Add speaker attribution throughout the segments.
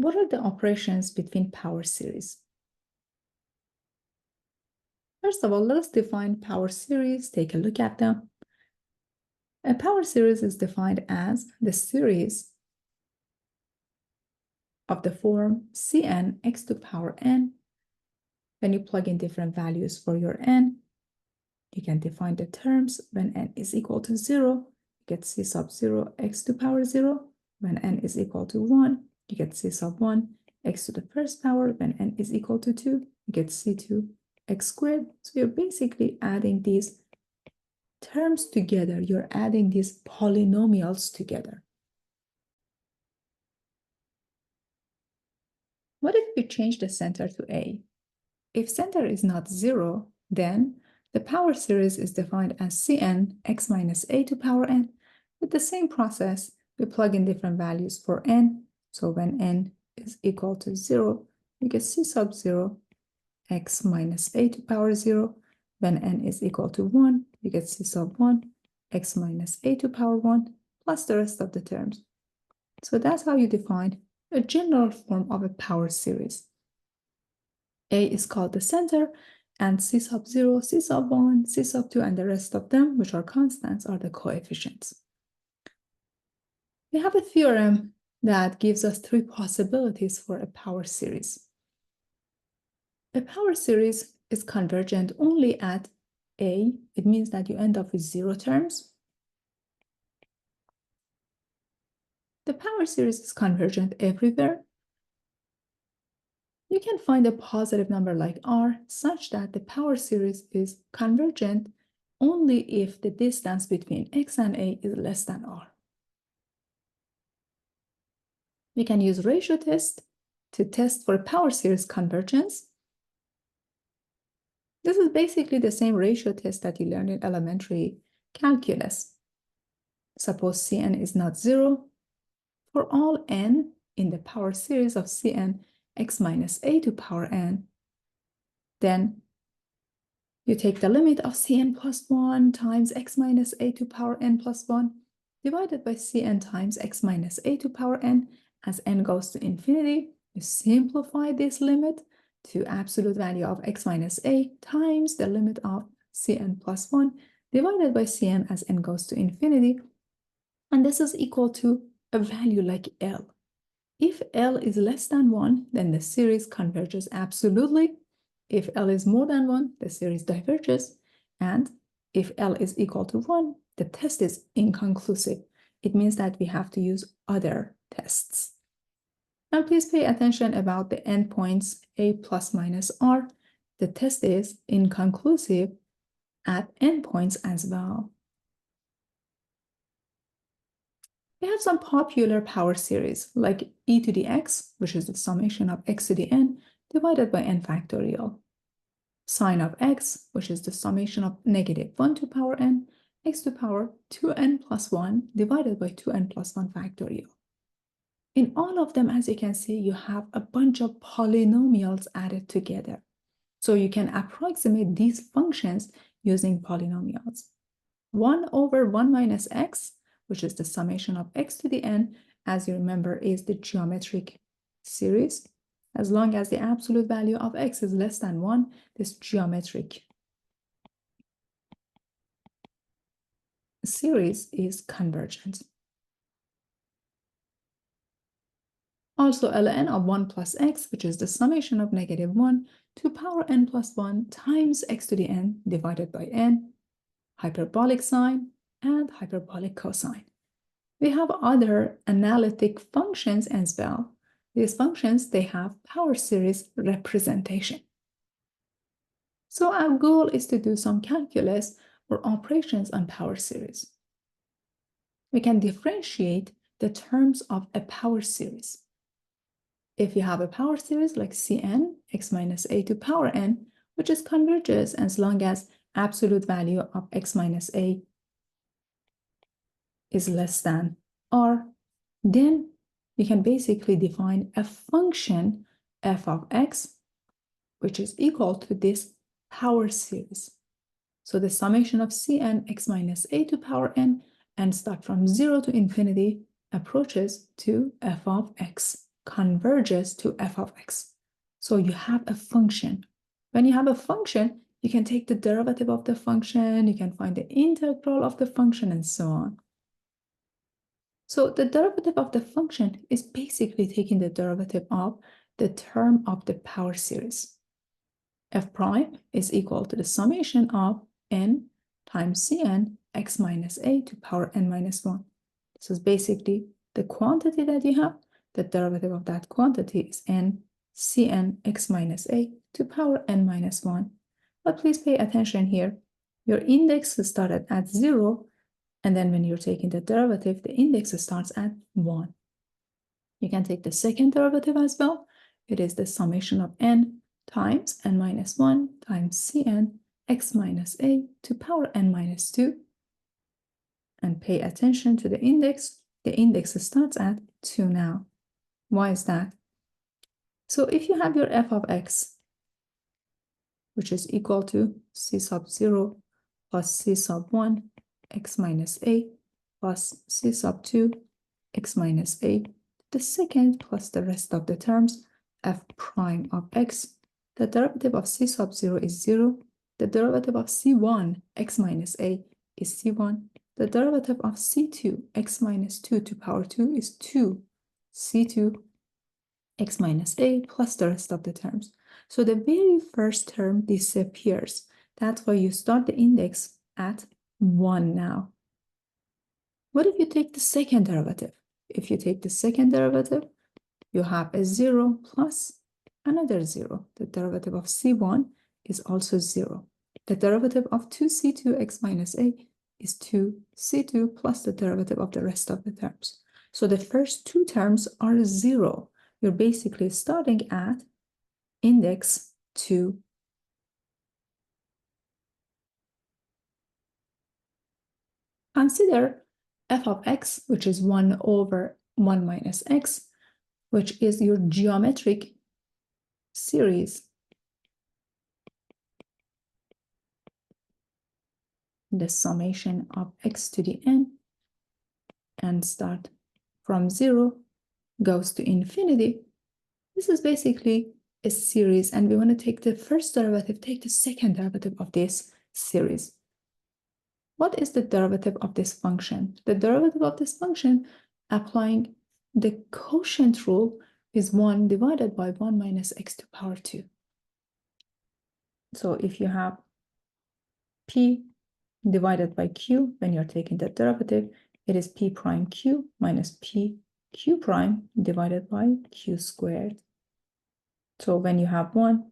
Speaker 1: What are the operations between power series? First of all, let's define power series. Take a look at them. A power series is defined as the series of the form Cn x to power n. When you plug in different values for your n, you can define the terms. When n is equal to 0, you get c sub 0 x to power 0. When n is equal to 1, you get c sub 1 x to the first power. When n is equal to 2, you get c2 x squared. So you're basically adding these terms together. You're adding these polynomials together. What if we change the center to a? If center is not 0, then the power series is defined as Cn x minus a to power n. With the same process, we plug in different values for n. So when n is equal to 0, you get c sub 0 x minus a to power 0. When n is equal to 1, you get c sub 1 x minus a to power 1 plus the rest of the terms. So that's how you define a general form of a power series. A is called the center, and c sub 0, c sub 1, c sub 2, and the rest of them, which are constants, are the coefficients. We have a theorem that gives us three possibilities for a power series. A power series is convergent only at A. It means that you end up with 0 terms. The power series is convergent everywhere. You can find a positive number like r such that the power series is convergent only if the distance between x and a is less than r. We can use ratio test to test for power series convergence. This is basically the same ratio test that you learned in elementary calculus. Suppose Cn is not 0. For all n in the power series of Cn x minus a to power n, then you take the limit of Cn plus 1 times x minus a to power n plus 1 divided by Cn times x minus a to power n. As n goes to infinity, you simplify this limit to absolute value of x minus a times the limit of Cn plus 1 divided by Cn as n goes to infinity. And this is equal to a value like L. If L is less than 1, then the series converges absolutely. If L is more than 1, the series diverges. And if L is equal to 1, the test is inconclusive. It means that we have to use other tests. Now please pay attention about the endpoints a plus minus r. The test is inconclusive at endpoints as well. We have some popular power series like e to the x, which is the summation of x to the n divided by n factorial. Sine of x, which is the summation of negative 1 to power n, x to power 2n plus 1 divided by 2n plus 1 factorial. In all of them, as you can see, you have a bunch of polynomials added together. So you can approximate these functions using polynomials. 1 over 1 minus x, which is the summation of x to the n, as you remember, is the geometric series. As long as the absolute value of x is less than 1, this geometric series is convergent. Also, ln of 1 plus x, which is the summation of negative 1 to power n plus 1 times x to the n divided by n, hyperbolic sine, and hyperbolic cosine. We have other analytic functions as well. These functions, they have power series representation. So our goal is to do some calculus or operations on power series. We can differentiate the terms of a power series. If you have a power series like Cn x minus a to power n, which is converges as long as absolute value of x minus a is less than r, then we can basically define a function f of x, which is equal to this power series. So the summation of Cn x minus a to power n and start from 0 to infinity approaches to f of x. converges to f of x. So you have a function. When you have a function, you can take the derivative of the function, you can find the integral of the function, and so on. So the derivative of the function is basically taking the derivative of the term of the power series. F prime is equal to the summation of n times Cn x minus a to power n minus 1. This is basically the quantity that you have. The derivative of that quantity is n Cn x minus a to power n minus 1. But please pay attention here. Your index started at 0, and then when you're taking the derivative, the index starts at 1. You can take the second derivative as well. It is the summation of n times n minus 1 times Cn x minus a to power n minus 2. And pay attention to the index. The index starts at 2 now. Why is that? So if you have your f of x, which is equal to c sub 0 plus c sub 1 x minus a plus c sub 2 x minus a, the second plus the rest of the terms, f prime of x, the derivative of c sub 0 is 0, the derivative of c1 x minus a is c1, the derivative of c2 x minus 2 to power 2 is 2 c2 x minus a plus the rest of the terms. So the very first term disappears. That's why you start the index at 1 now. What if you take the second derivative? If you take the second derivative, you have a 0 plus another 0. The derivative of c1 is also 0. The derivative of 2c2 x minus a is 2c2 plus the derivative of the rest of the terms. So the first two terms are 0. You're basically starting at index 2. Consider f of x, which is 1 over 1 minus x, which is your geometric series. The summation of x to the n, and start from 0, goes to infinity. This is basically a series, and we want to take the first derivative, take the second derivative of this series. What is the derivative of this function? The derivative of this function, applying the quotient rule, is 1 divided by 1 minus x to power 2. So if you have p divided by q, when you're taking the derivative, it is p prime q minus p q prime divided by q squared. So when you have 1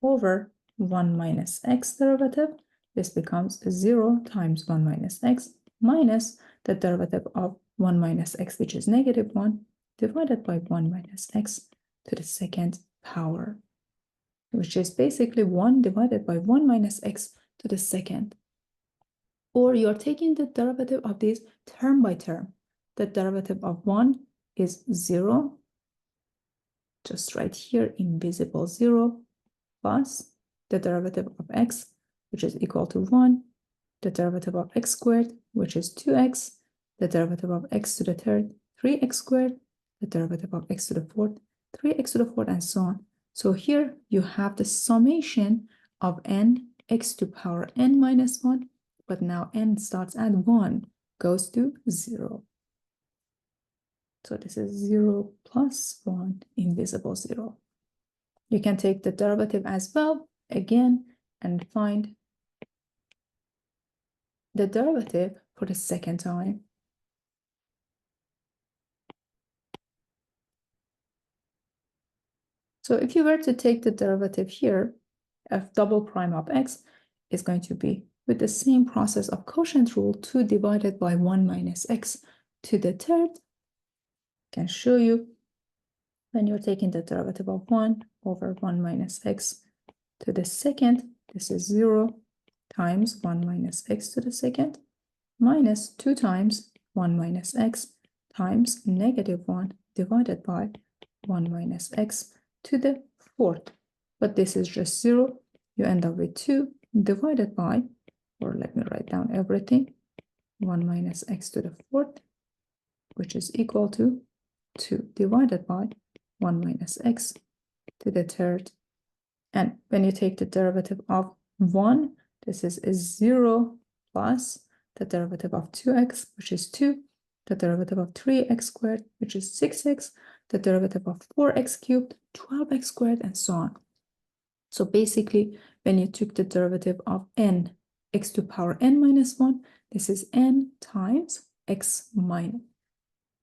Speaker 1: over 1 minus x derivative, this becomes 0 times 1 minus x minus the derivative of 1 minus x, which is negative 1, divided by 1 minus x to the second power, which is basically 1 divided by 1 minus x to the second. Or you're taking the derivative of these term by term. The derivative of 1 is 0, just right here, invisible 0, plus the derivative of x, which is equal to 1, the derivative of x squared, which is 2x, the derivative of x to the third, 3x squared, the derivative of x to the fourth, 3x to the fourth, and so on. So here you have the summation of n x to power n minus 1, but now n starts at 1, goes to 0. So this is 0 plus 1, invisible 0. You can take the derivative as well, again, and find the derivative for the second time. So if you were to take the derivative here, f double prime of x is going to be, with the same process of quotient rule, 2 divided by 1 minus x to the third. I can show you when you're taking the derivative of 1 over 1 minus x to the second, this is 0 times 1 minus x to the second minus 2 times 1 minus x times negative 1 divided by 1 minus x to the fourth. But this is just 0. You end up with 2 divided by, or let me write down everything, 1 minus x to the fourth, which is equal to 2 divided by 1 minus x to the third. And when you take the derivative of 1, this is 0 plus the derivative of 2x, which is 2, the derivative of 3x squared, which is 6x, the derivative of 4x cubed, 12x squared, and so on. So basically, when you took the derivative of n, x to power n minus 1, this is n times x minus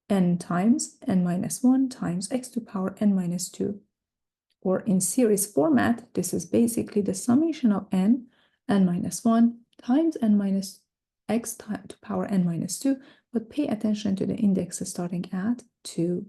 Speaker 1: n times n minus 1 times x to power n minus 2. Or in series format, this is basically the summation of n minus 1 times n minus x to power n minus 2, but pay attention to the index starting at 2.